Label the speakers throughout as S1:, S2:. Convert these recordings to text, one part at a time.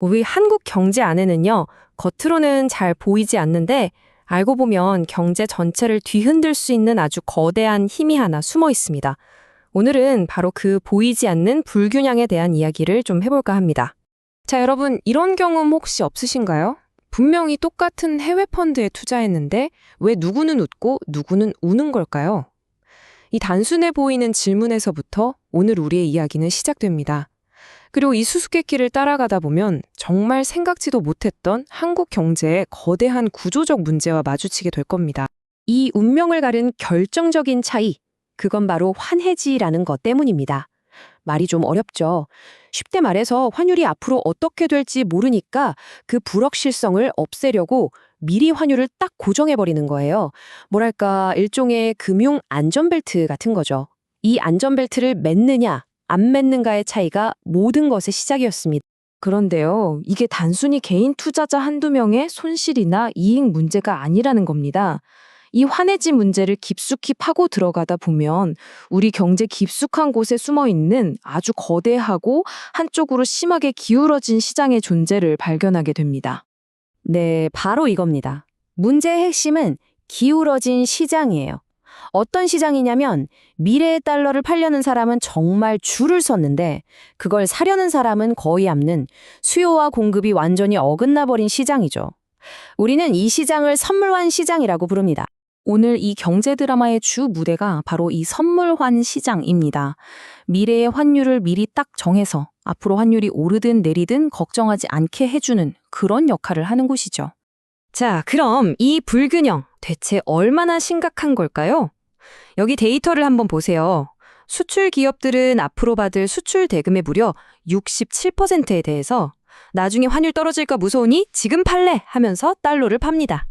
S1: 우리 한국 경제 안에는요, 겉으로는 잘 보이지 않는데 알고 보면 경제 전체를 뒤흔들 수 있는 아주 거대한 힘이 하나 숨어 있습니다. 오늘은 바로 그 보이지 않는 불균형에 대한 이야기를 좀 해볼까 합니다. 자, 여러분, 이런 경험 혹시 없으신가요? 분명히 똑같은 해외 펀드에 투자했는데 왜 누구는 웃고 누구는 우는 걸까요? 이 단순해 보이는 질문에서부터 오늘 우리의 이야기는 시작됩니다. 그리고 이 수수께끼를 따라가다 보면 정말 생각지도 못했던 한국 경제의 거대한 구조적 문제와 마주치게 될 겁니다. 이 운명을 가른 결정적인 차이, 그건 바로 환해지라는 것 때문입니다. 말이 좀 어렵죠. 쉽게 말해서 환율이 앞으로 어떻게 될지 모르니까 그 불확실성을 없애려고 미리 환율을 딱 고정해버리는 거예요. 뭐랄까, 일종의 금융 안전벨트 같은 거죠. 이 안전벨트를 맺느냐, 안 맺는가의 차이가 모든 것의 시작이었습니다. 그런데요, 이게 단순히 개인 투자자 한두 명의 손실이나 이익 문제가 아니라는 겁니다. 이 환해지 문제를 깊숙이 파고 들어가다 보면 우리 경제 깊숙한 곳에 숨어 있는 아주 거대하고 한쪽으로 심하게 기울어진 시장의 존재를 발견하게 됩니다. 네, 바로 이겁니다. 문제의 핵심은 기울어진 시장이에요. 어떤 시장이냐면 미래의 달러를 팔려는 사람은 정말 줄을 섰는데 그걸 사려는 사람은 거의 없는 수요와 공급이 완전히 어긋나 버린 시장이죠. 우리는 이 시장을 선물환 시장이라고 부릅니다. 오늘 이 경제 드라마의 주 무대가 바로 이 선물환 시장입니다. 미래의 환율을 미리 딱 정해서 앞으로 환율이 오르든 내리든 걱정하지 않게 해주는 그런 역할을 하는 곳이죠. 자, 그럼 이 불균형 대체 얼마나 심각한 걸까요? 여기 데이터를 한번 보세요. 수출 기업들은 앞으로 받을 수출 대금의 무려 67%에 대해서 나중에 환율 떨어질까 무서우니 지금 팔래 하면서 달러를 팝니다.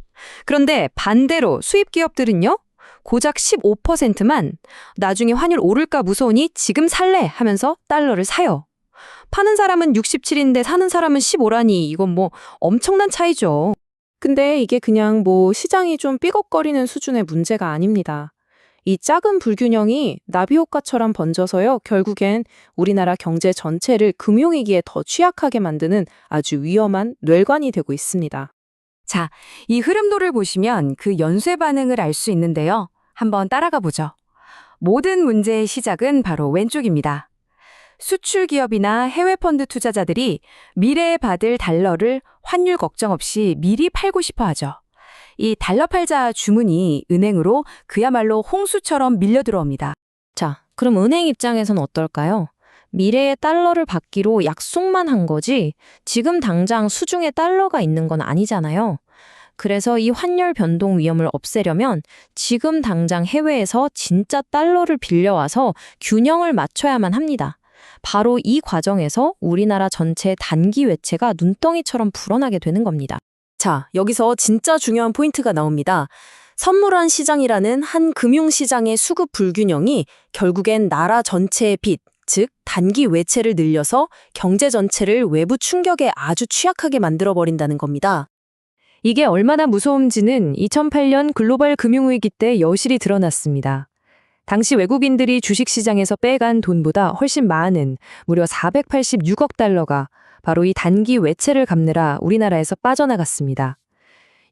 S1: 그런데 반대로 수입 기업들은요, 고작 15%만 나중에 환율 오를까 무서우니 지금 살래 하면서 달러를 사요. 파는 사람은 67인데 사는 사람은 15라니 이건 뭐 엄청난 차이죠. 근데 이게 그냥 시장이 좀 삐걱거리는 수준의 문제가 아닙니다. 이 작은 불균형이 나비 효과처럼 번져서요, 결국엔 우리나라 경제 전체를 금융위기에 더 취약하게 만드는 아주 위험한 뇌관이 되고 있습니다. 자, 이 흐름도를 보시면 그 연쇄 반응을 알 수 있는데요. 한번 따라가 보죠. 모든 문제의 시작은 바로 왼쪽입니다. 수출 기업이나 해외 펀드 투자자들이 미래에 받을 달러를 환율 걱정 없이 미리 팔고 싶어 하죠. 이 달러 팔자 주문이 은행으로 그야말로 홍수처럼 밀려 들어옵니다. 자, 그럼 은행 입장에선 어떨까요? 미래의 달러를 받기로 약속만 한 거지 지금 당장 수중에 달러가 있는 건 아니잖아요. 그래서 이 환율 변동 위험을 없애려면 지금 당장 해외에서 진짜 달러를 빌려와서 균형을 맞춰야만 합니다. 바로 이 과정에서 우리나라 전체 단기 외채가 눈덩이처럼 불어나게 되는 겁니다. 자, 여기서 진짜 중요한 포인트가 나옵니다. 선물환 시장이라는 한 금융시장의 수급 불균형이 결국엔 나라 전체의 빚, 즉 단기 외채를 늘려서 경제 전체를 외부 충격에 아주 취약하게 만들어버린다는 겁니다. 이게 얼마나 무서운지는 2008년 글로벌 금융위기 때 여실히 드러났습니다. 당시 외국인들이 주식시장에서 빼간 돈보다 훨씬 많은 무려 486억 달러가 바로 이 단기 외채를 갚느라 우리나라에서 빠져나갔습니다.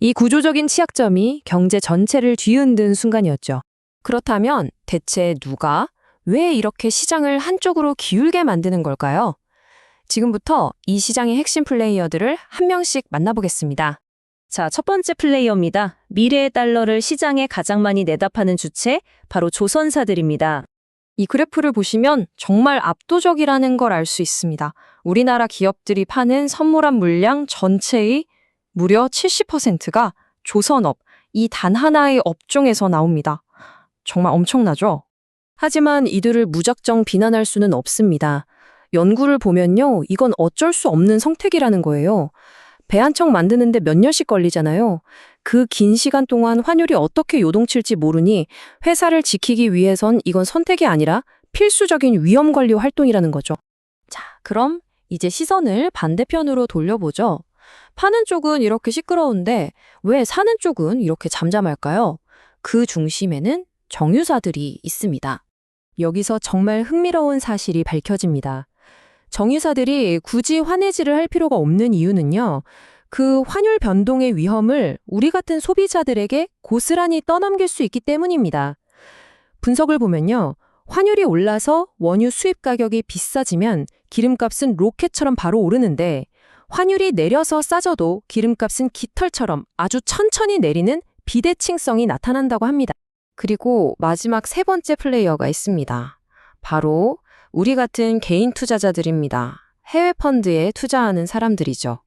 S1: 이 구조적인 취약점이 경제 전체를 뒤흔든 순간이었죠. 그렇다면 대체 누가, 왜 이렇게 시장을 한쪽으로 기울게 만드는 걸까요? 지금부터 이 시장의 핵심 플레이어들을 한 명씩 만나보겠습니다. 자, 첫 번째 플레이어입니다. 미래의 달러를 시장에 가장 많이 내다 파는 주체, 바로 조선사들입니다. 이 그래프를 보시면 정말 압도적이라는 걸 알 수 있습니다. 우리나라 기업들이 파는 선물한 물량 전체의 무려 70%가 조선업, 이 단 하나의 업종에서 나옵니다. 정말 엄청나죠? 하지만 이들을 무작정 비난할 수는 없습니다. 연구를 보면요, 이건 어쩔 수 없는 선택이라는 거예요. 배 한 척 만드는데 몇 년씩 걸리잖아요. 그 긴 시간 동안 환율이 어떻게 요동칠지 모르니 회사를 지키기 위해선 이건 선택이 아니라 필수적인 위험관리 활동이라는 거죠. 자, 그럼 이제 시선을 반대편으로 돌려보죠. 파는 쪽은 이렇게 시끄러운데 왜 사는 쪽은 이렇게 잠잠할까요? 그 중심에는 정유사들이 있습니다. 여기서 정말 흥미로운 사실이 밝혀집니다. 정유사들이 굳이 환해지를 할 필요가 없는 이유는요. 그 환율 변동의 위험을 우리 같은 소비자들에게 고스란히 떠넘길 수 있기 때문입니다. 분석을 보면요. 환율이 올라서 원유 수입 가격이 비싸지면 기름값은 로켓처럼 바로 오르는데 환율이 내려서 싸져도 기름값은 깃털처럼 아주 천천히 내리는 비대칭성이 나타난다고 합니다. 그리고 마지막 세 번째 플레이어가 있습니다. 바로 우리 같은 개인 투자자들입니다. 해외 펀드에 투자하는 사람들이죠.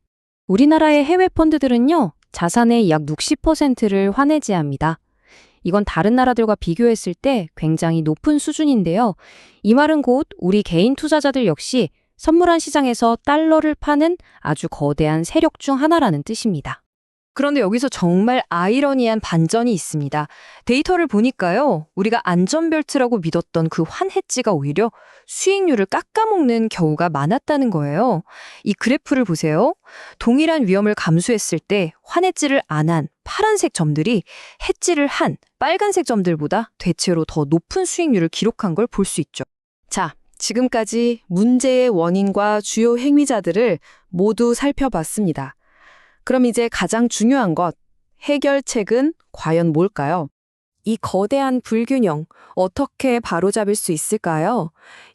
S1: 우리나라의 해외 펀드들은요, 자산의 약 60%를 환해지합니다. 이건 다른 나라들과 비교했을 때 굉장히 높은 수준인데요. 이 말은 곧 우리 개인 투자자들 역시 선물한 시장에서 달러를 파는 아주 거대한 세력 중 하나라는 뜻입니다. 그런데 여기서 정말 아이러니한 반전이 있습니다. 데이터를 보니까요, 우리가 안전벨트라고 믿었던 그 환해지가 오히려 수익률을 깎아먹는 경우가 많았다는 거예요. 이 그래프를 보세요. 동일한 위험을 감수했을 때 환해지를 안 한 파란색 점들이 해지를 한 빨간색 점들보다 대체로 더 높은 수익률을 기록한 걸 볼 수 있죠. 자, 지금까지 문제의 원인과 주요 행위자들을 모두 살펴봤습니다. 그럼 이제 가장 중요한 것, 해결책은 과연 뭘까요? 이 거대한 불균형, 어떻게 바로잡을 수 있을까요?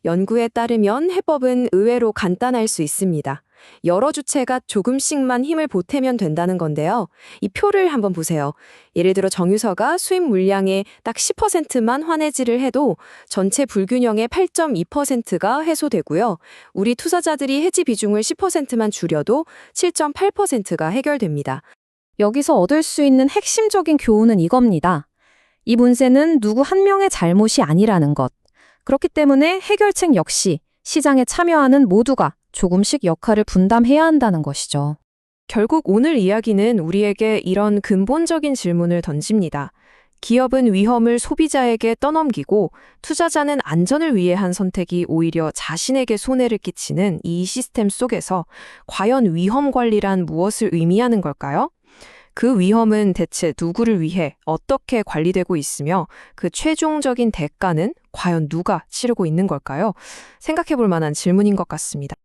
S1: 연구에 따르면 해법은 의외로 간단할 수 있습니다. 여러 주체가 조금씩만 힘을 보태면 된다는 건데요. 이 표를 한번 보세요. 예를 들어 정유서가 수입 물량의 딱 10%만 환해지를 해도 전체 불균형의 8.2%가 해소되고요. 우리 투자자들이 해지 비중을 10%만 줄여도 7.8%가 해결됩니다. 여기서 얻을 수 있는 핵심적인 교훈은 이겁니다. 이 문제는 누구 한 명의 잘못이 아니라는 것. 그렇기 때문에 해결책 역시 시장에 참여하는 모두가 조금씩 역할을 분담해야 한다는 것이죠. 결국 오늘 이야기는 우리에게 이런 근본적인 질문을 던집니다. 기업은 위험을 소비자에게 떠넘기고 투자자는 안전을 위해 한 선택이 오히려 자신에게 손해를 끼치는 이 시스템 속에서 과연 위험 관리란 무엇을 의미하는 걸까요? 그 위험은 대체 누구를 위해 어떻게 관리되고 있으며 그 최종적인 대가는 과연 누가 치르고 있는 걸까요? 생각해 볼 만한 질문인 것 같습니다.